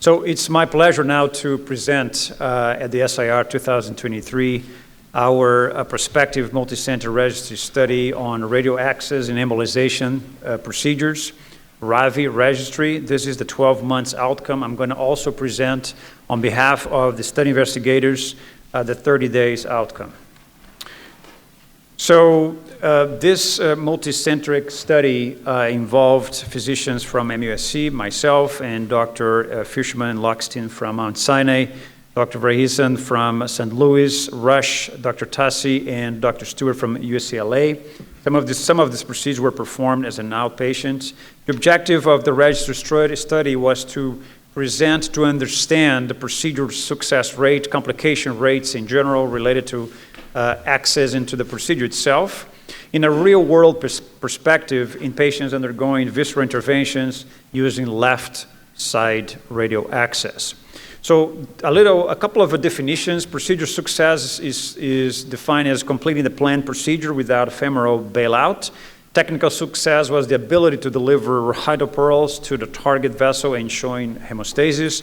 So it's my pleasure now to present at the SIR 2023 our prospective multicenter registry study on radial access and embolization procedures, RAVI Registry. This is the 12 months outcome. I'm going to also present on behalf of the study investigators the 30 days outcome. So this multicentric study involved physicians from MUSC, myself, and Dr. Fisherman and Lockstein from Mount Sinai, Dr. Verheesen from St. Louis, Rush, Dr. Tassi, and Dr. Stewart from UCLA. Some of these procedures were performed as an outpatient. The objective of the registry study was to present, to understand the procedure success rate, complication rates in general related to access into the procedure itself, in a real-world perspective in patients undergoing visceral interventions using left side radial access. So a couple of definitions. Procedure success is defined as completing the planned procedure without femoral bailout. Technical success was the ability to deliver hydropearls to the target vessel and showing hemostasis.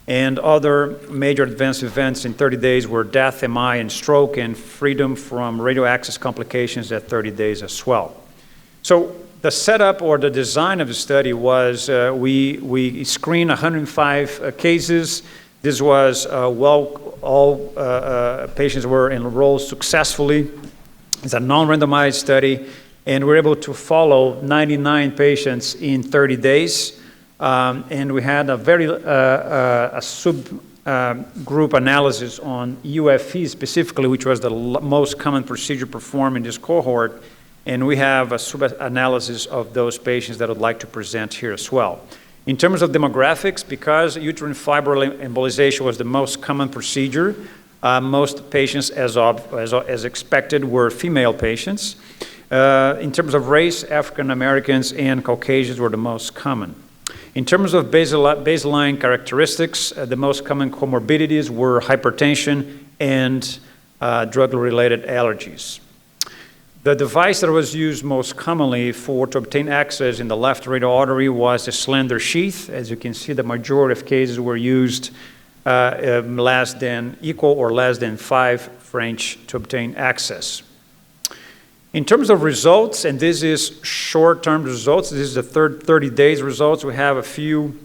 And other major adverse events in 30 days were death, MI, and stroke, and freedom from radial access complications at 30 days as well. So the setup or the design of the study was we screened 105 cases. This was all patients were enrolled successfully. It's a non-randomized study, and we're able to follow 99 patients in 30 days. And we had a very subgroup analysis on UFE specifically, which was the most common procedure performed in this cohort. And we have a sub-analysis of those patients that I'd like to present here as well. In terms of demographics, because uterine fibroid embolization was the most common procedure, most patients, as expected, were female patients. In terms of race, African Americans and Caucasians were the most common. In terms of baseline characteristics, the most common comorbidities were hypertension and drug-related allergies. The device that was used most commonly to obtain access in the left radial artery was a slender sheath. As you can see, the majority of cases were used equal or less than 5 French to obtain access. In terms of results, and this is short-term results, this is the 30 days results, we have a few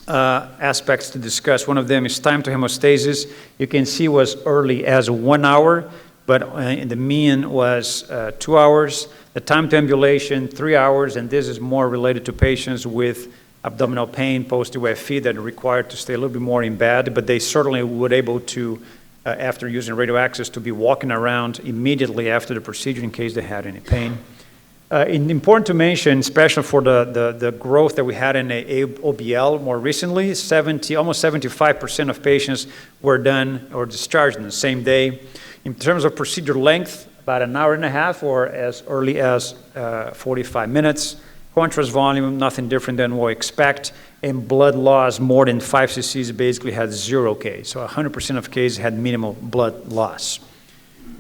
aspects to discuss. One of them is time to hemostasis. You can see was early as 1 hour, but the mean was 2 hours. The time to ambulation, 3 hours, and this is more related to patients with abdominal pain post-UFE that are required to stay a little bit more in bed, but they certainly would able to after using radial access to be walking around immediately after the procedure in case they had any pain. Important to mention, especially for the growth that we had in OBL more recently, almost 75% of patients were done or discharged in the same day. In terms of procedure length, about 1.5 hours or as early as 45 minutes. Contrast volume, nothing different than what we expect. And blood loss, more than 5 cc's, basically had 0 case. So 100% of cases had minimal blood loss.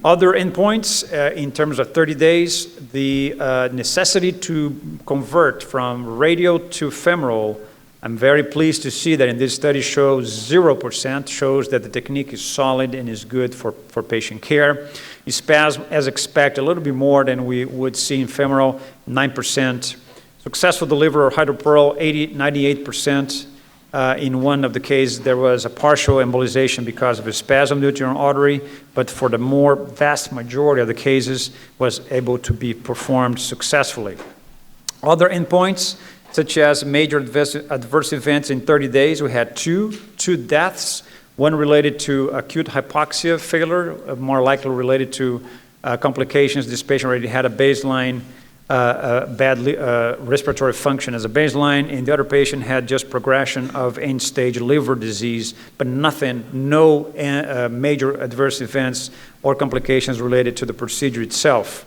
Other endpoints, in terms of 30 days, the necessity to convert from radial to femoral, I'm very pleased to see that in this study shows 0%, shows that the technique is solid and is good for patient care. Spasm, as expected, a little bit more than we would see in femoral, 9%. Successful delivery of hydropearl, 98%. In one of the cases, there was a partial embolization because of a spasm due to an artery, but for the more vast majority of the cases, was able to be performed successfully. Other endpoints, such as major adverse events in 30 days, we had two deaths, one related to acute hypoxia failure, more likely related to complications. This patient already had a baseline bad respiratory function as a baseline, and the other patient had just progression of end-stage liver disease, but no major adverse events or complications related to the procedure itself.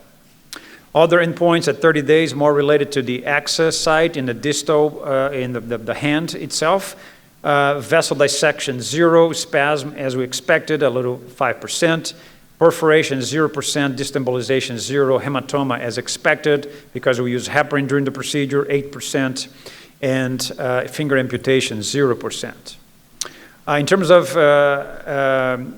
Other endpoints at 30 days, more related to the access site in the distal, in the hand itself. Vessel dissection, 0. Spasm, as we expected, a little 5%. Perforation, 0%. Distal embolization, 0. Hematoma, as expected, because we use heparin during the procedure, 8%. And finger amputation, 0%. In terms of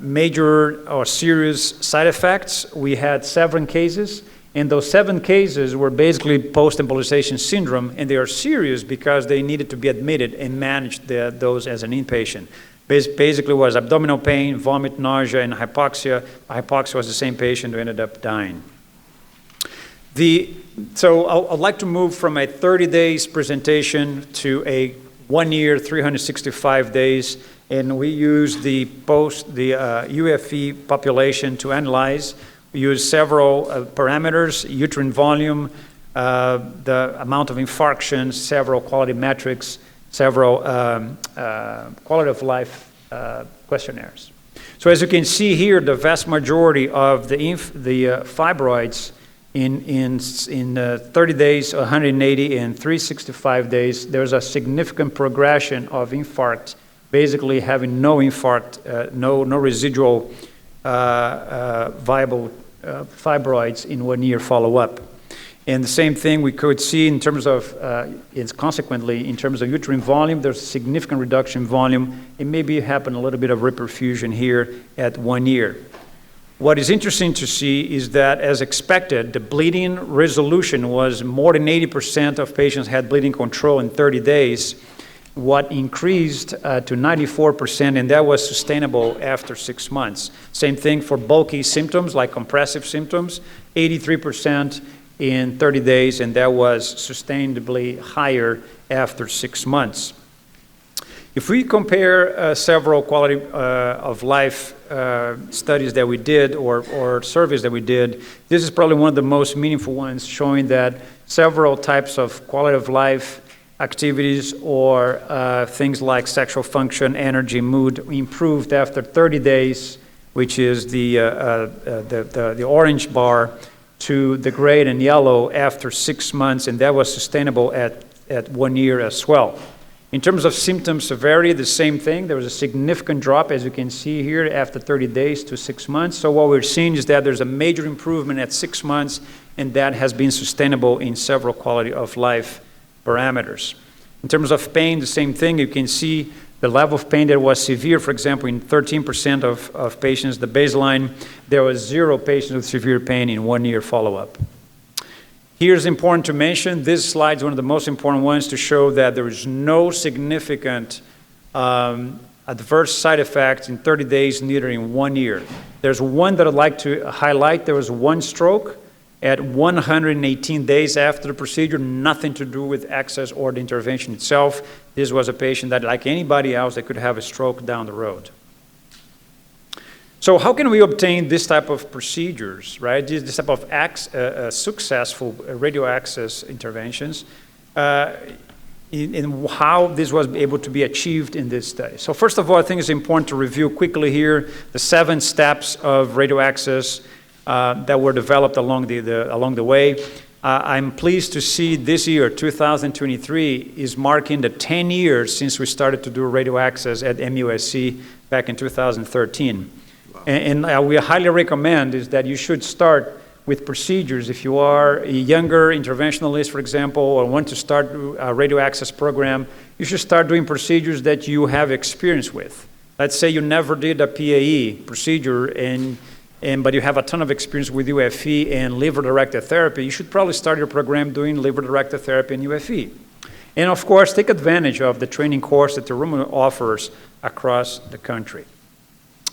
major or serious side effects, we had 7 cases, and those 7 cases were basically post-embolization syndrome, and they are serious because they needed to be admitted and managed those as an inpatient. Basically was abdominal pain, vomit, nausea, and hypoxia. Hypoxia was the same patient who ended up dying. So I'd like to move from a 30 days presentation to a 1 year, 365 days, and we use the UFE population to analyze. We use several parameters: uterine volume, the amount of infarctions, several quality metrics, several quality of life questionnaires. So as you can see here, the vast majority of the fibroids in 30 days, 180, and 365 days, there's a significant progression of infarct, basically having no infarct, no residual viable fibroids in 1 year follow-up. And the same thing we could see in terms of, consequently, in terms of uterine volume, there's a significant reduction in volume. It maybe happened a little bit of reperfusion here at 1 year. What is interesting to see is that, as expected, the bleeding resolution was more than 80% of patients had bleeding control in 30 days, what increased to 94%, and that was sustainable after 6 months. Same thing for bulky symptoms like compressive symptoms, 83% in 30 days, and that was sustainably higher after 6 months. If we compare several quality of life studies that we did or surveys that we did, this is probably one of the most meaningful ones, showing that several types of quality of life activities or things like sexual function, energy, mood improved after 30 days, which is the orange bar, to the gray and yellow after 6 months, and that was sustainable at 1 year as well. In terms of symptom severity, the same thing. There was a significant drop, as you can see here, after 30 days to 6 months. So what we're seeing is that there's a major improvement at 6 months, and that has been sustainable in several quality of life parameters. In terms of pain, the same thing. You can see the level of pain that was severe. For example, in 13% of patients, the baseline, there was 0 patients with severe pain in 1 year follow-up. Here's important to mention, this slide is one of the most important ones to show that there is no significant adverse side effects in 30 days, neither in 1 year. There's one that I'd like to highlight. There was 1 stroke at 118 days after the procedure, nothing to do with access or the intervention itself. This was a patient that, like anybody else, that could have a stroke down the road. So how can we obtain this type of procedures, right? This type of successful radio access interventions, in how this was able to be achieved in this study. So first of all, I think it's important to review quickly here the 7 steps of radio access that were developed along the way. I'm pleased to see this year, 2023, is marking the 10 years since we started to do radio access at MUSC back in 2013. And we highly recommend is that you should start with procedures. If you are a younger interventionalist, for example, or want to start a radio access program, you should start doing procedures that you have experience with. Let's say you never did a PAE procedure, but you have a ton of experience with UFE and liver-directed therapy. You should probably start your program doing liver-directed therapy and UFE. And of course, take advantage of the training course that Terumo offers across the country.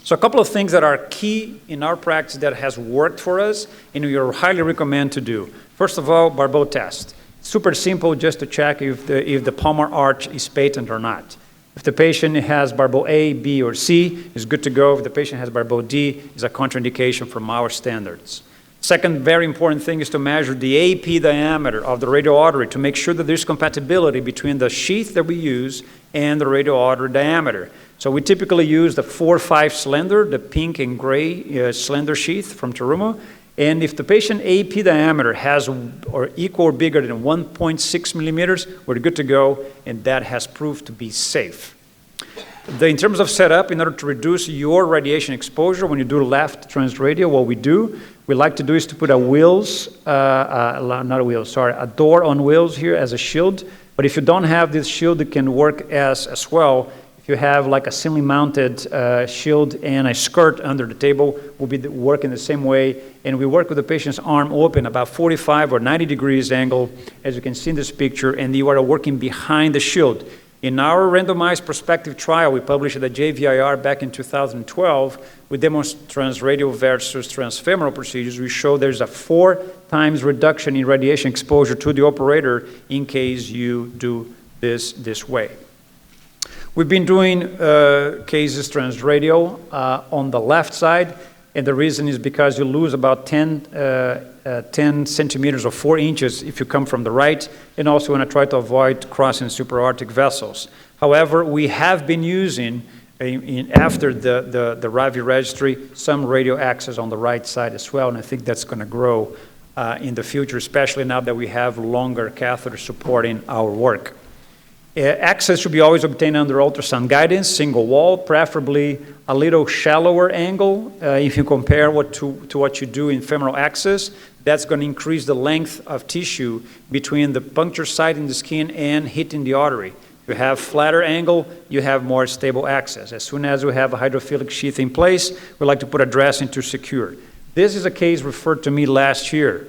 So a couple of things that are key in our practice that has worked for us and we highly recommend to do. First of all, Barbeau test. Super simple, just to check if the palmar arch is patent or not. If the patient has Barbeau A, B, or C, it's good to go. If the patient has Barbeau D, it's a contraindication from our standards. Second very important thing is to measure the AP diameter of the radial artery to make sure that there's compatibility between the sheath that we use and the radial artery diameter. So we typically use the 4-5 slender, the pink and gray slender sheath from Terumo. And if the patient AP diameter has or equal or bigger than 1.6 millimeters, we're good to go, and that has proved to be safe. In terms of setup, in order to reduce your radiation exposure when you do left transradial, what we like to do is to put a door on wheels here as a shield. But if you don't have this shield, it can work as well. If If you have like a simply mounted shield and a skirt under the table, we'll be working the same way. And we work with the patient's arm open about 45 or 90 degrees angle, as you can see in this picture, and you are working behind the shield. In our randomized prospective trial, we published at the JVIR back in 2012, we demonstrated transradial versus transfemoral procedures. We show there's a 4 times reduction in radiation exposure to the operator in case you do this way. We've been doing cases transradial on the left side, and the reason is because you lose about 10 centimeters or 4 inches if you come from the right, and also want to try to avoid crossing supraortic vessels. However, we have been using, after the RAVI registry, some radial access on the right side as well, and I think that's going to grow in the future, especially now that we have longer catheters supporting our work. Access should be always obtained under ultrasound guidance, single wall, preferably a little shallower angle. If you compare to what you do in femoral access, that's going to increase the length of tissue between the puncture site in the skin and hitting the artery. If you have flatter angle, you have more stable access. As soon as we have a hydrophilic sheath in place, we like to put a dressing to secure. This is a case referred to me last year.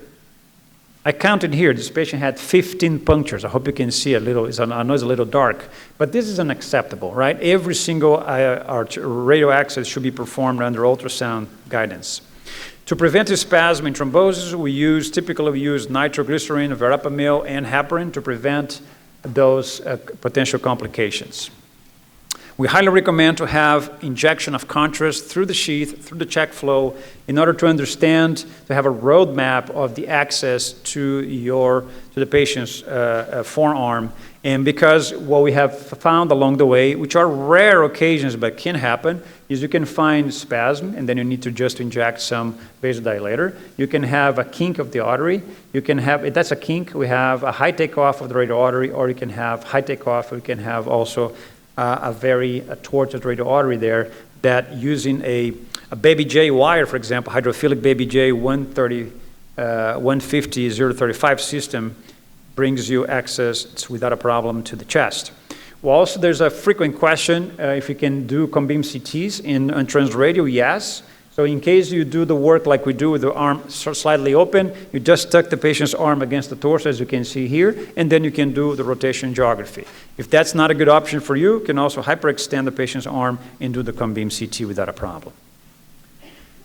I counted here, this patient had 15 punctures. I hope you can see a little, I know it's a little dark, but this is unacceptable, right? Every single radial access should be performed under ultrasound guidance. To prevent spasm and thrombosis, typically we use nitroglycerin, verapamil, and heparin to prevent those potential complications. We highly recommend to have injection of contrast through the sheath, through the check flow, in order to understand, to have a roadmap of the access to the patient's forearm. And because what we have found along the way, which are rare occasions but can happen, is you can find spasm, and then you need to just inject some vasodilator. You can have a kink of the artery. You can have, if that's a kink, we have a high takeoff of the radial artery, or you can have high takeoff, or you can have also a very tortured radial artery there, that using a baby J wire, for example, hydrophilic baby J 150/035 system, brings you access without a problem to the chest. Well, also there's a frequent question if you can do cone-beam CTs in transradial. Yes. So in case you do the work like we do with the arm slightly open, you just tuck the patient's arm against the torso, as you can see here, and then you can do the rotation geography. If that's not a good option for you, you can also hyperextend the patient's arm and do the cone-beam CT without a problem.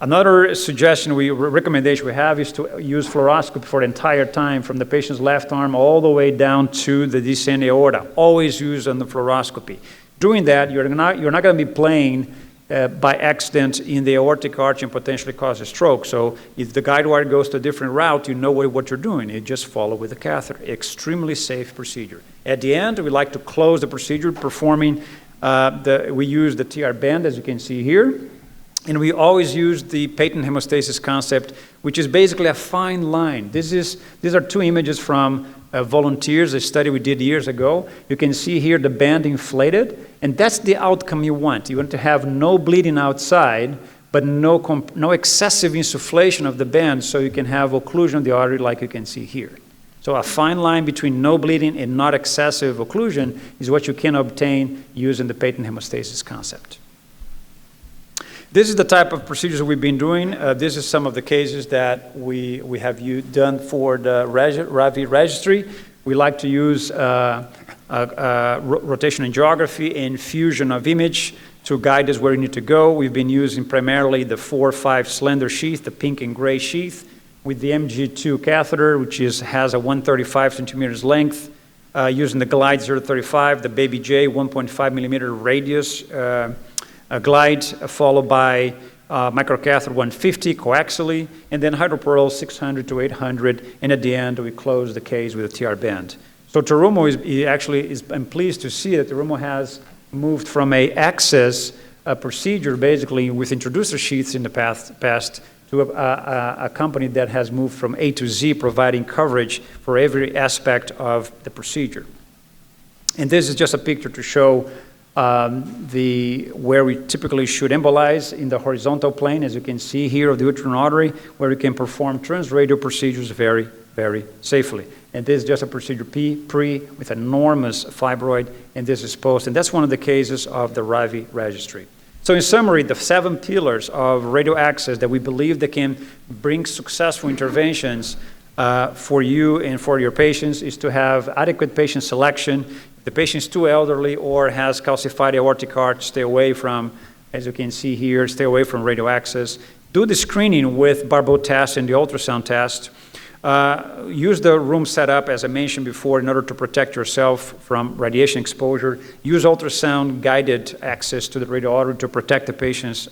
Another recommendation we have is to use fluoroscopy for the entire time, from the patient's left arm all the way down to the descending aorta. Always use on the fluoroscopy. Doing that, you're not going to be playing by accident in the aortic arch and potentially cause a stroke. So if the guide wire goes to a different route, you know what you're doing. You just follow with the catheter. Extremely safe procedure. At the end, we like to close the procedure performing, we use the TR band, as you can see here. And we always use the patent hemostasis concept, which is basically a fine line. These are 2 images from volunteers, a study we did years ago. You can see here the band inflated, and that's the outcome you want. You want to have no bleeding outside, but no excessive insufflation of the band, so you can have occlusion of the artery like you can see here. So a fine line between no bleeding and not excessive occlusion is what you can obtain using the patent hemostasis concept. This is the type of procedures we've been doing. This is some of the cases that we have done for the RAVI registry. We like to use rotation angiography and fusion of image to guide us where we need to go. We've been using primarily the 4-5 slender sheath, the pink and gray sheath, with the MG2 catheter, which has a 135 centimeters length, using the Glide 035, the Baby J 1.5 millimeter radius glide, followed by microcatheter 150 coaxially, and then hydropearl 600 to 800, and at the end we close the case with a TR band. So Terumo I'm pleased to see that Terumo has moved from a access procedure, basically with introducer sheaths in the past to a company that has moved from A to Z, providing coverage for every aspect of the procedure. And this is just a picture to show where we typically should embolize in the horizontal plane, as you can see here, of the uterine artery, where we can perform transradial procedures very, very safely. And this is just a procedure pre with enormous fibroid, and this is post. And that's one of the cases of the RAVI registry. So in summary, the 7 pillars of radial access that we believe that can bring successful interventions for you and for your patients is to have adequate patient selection. If the patient is too elderly or has calcified aortic arch, stay away from, as you can see here, stay away from radial access. Do the screening with Barbeau test and the ultrasound test. Use the room setup, as I mentioned before, in order to protect yourself from radiation exposure. Use ultrasound-guided access to the radial artery to protect the patient's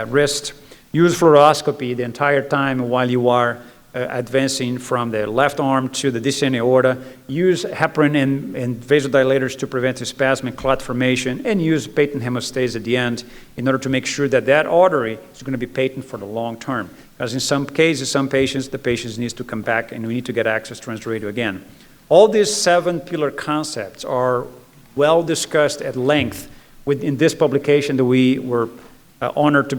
wrist. Use fluoroscopy the entire time while you are advancing from the left arm to the descending aorta. Use heparin and vasodilators to prevent spasm and clot formation, and use patent hemostasis at the end in order to make sure that that artery is going to be patent for the long term. Because in some cases, some patients, the patient needs to come back and we need to get access to transradial again. All these 7 pillar concepts are well discussed at length in this publication that we were honored to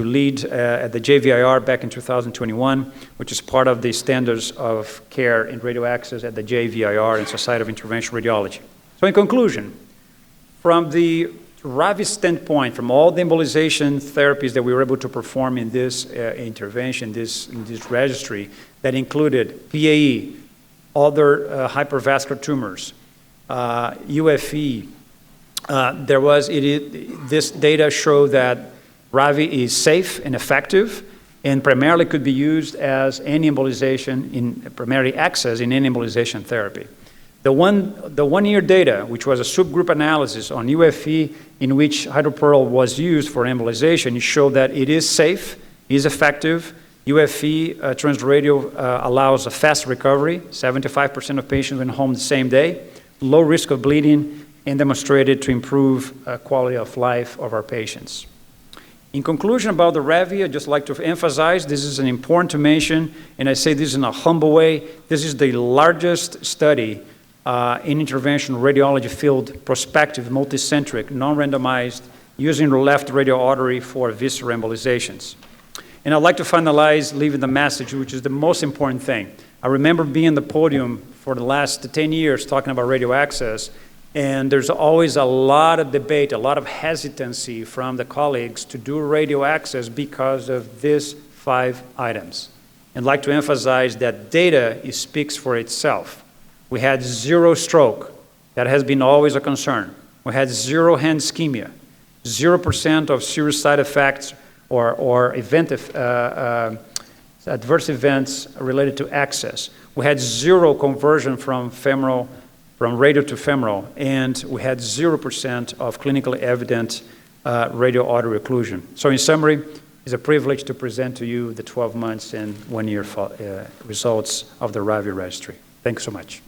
lead at the JVIR back in 2021, which is part of the standards of care in radial access at the JVIR and Society of Interventional Radiology. So in conclusion, from the RAVI standpoint, from all the embolization therapies that we were able to perform in this intervention, in this registry, that included PAE, other hypervascular tumors, UFE, this data showed that RAVI is safe and effective and primarily could be used as any embolization in primary access in any embolization therapy. The one-year data, which was a subgroup analysis on UFE in which hydropearl was used for embolization, showed that it is safe, is effective. UFE transradial allows a fast recovery. 75% of patients went home the same day, low risk of bleeding, and demonstrated to improve quality of life of our patients. In conclusion about the RAVI, I'd just like to emphasize this is an important to mention, and I say this in a humble way. This is the largest study in interventional radiology field, prospective, multicentric, non-randomized, using the left radial artery for visceral embolizations. And I'd like to finalize leaving the message, which is the most important thing. I remember being on the podium for the last 10 years talking about radial access, and there's always a lot of debate, a lot of hesitancy from the colleagues to do radial access because of these 5 items. And I'd like to emphasize that data speaks for itself. We had 0 stroke. That has been always a concern. We had 0 hand ischemia, 0% of serious side effects or adverse events related to access. We had 0 conversion from radial to femoral, and we had 0% of clinically evident radial artery occlusion. So in summary, it's a privilege to present to you the 12 months and 1 year results of the RAVI registry. Thanks so much.